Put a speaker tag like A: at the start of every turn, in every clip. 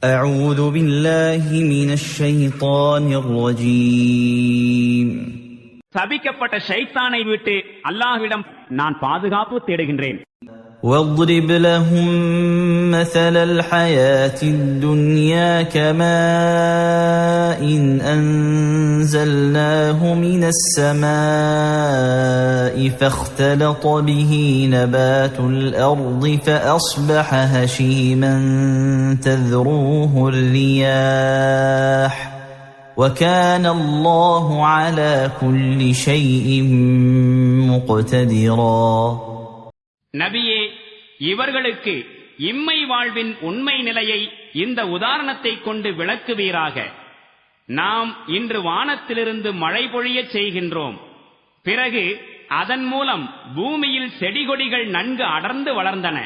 A: أعوذ بالله من الشيطان الرجيم.
B: சபிக்கப்பட்ட ஷைத்தானை விட்டு அல்லாஹ்விடம் நான் பாதுகாப்பு தேடுகின்றேன்.
A: واضرب لهم مثل الحياة الدنيا كماء أنزلناه من السماء فاختلط به نبات الأرض فأصبح هشيما تذروه الرياح وكان الله على كل شيء مقتدرا.
B: நபியே, இவர்களுக்கு இம்மை வாழ்வின் உண்மை நிலையை இந்த உதாரணத்தை கொண்டு விளக்குவீராக. நாம் இன்று வானத்திலிருந்து மழை பொழியச் செய்கின்றோம். பிறகு அதன் மூலம் பூமியில் செடிகொடிகள் நன்கு அடர்ந்து வளர்ந்தன.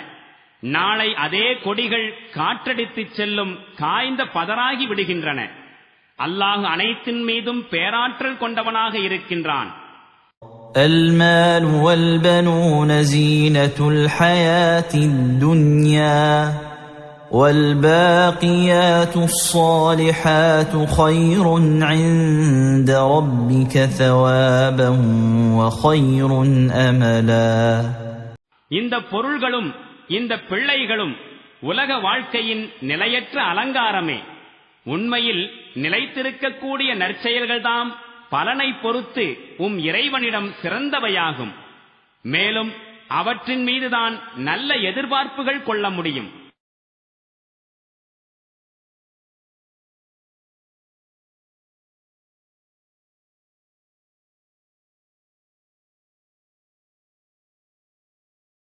B: நாளை அதே கொடிகள் காற்றடித்துச் செல்லும் காய்ந்த பதராகி விடுகின்றன. அல்லாஹ் அனைத்தின் மீதும் பேராற்றல் கொண்டவனாக இருக்கின்றான்.
A: المال والبنون زينة الحياة الدنيا والباقيات الصالحات خير عند ربك ثوابا وخير أملا.
B: இந்த பொருள்களும் இந்த பிள்ளைகளும் உலக வாழ்க்கையின் நிலையற்ற அலங்காரமே. உண்மையில் நிலைத்திருக்கக்கூடிய நற்செயல்கள்தாம் பலனை பொறுத்து இறைவனிடம் சிறந்தவையாகும். மேலும் அவற்றின் மீதுதான் நல்ல எதிர்பார்ப்புகள் கொள்ள முடியும்.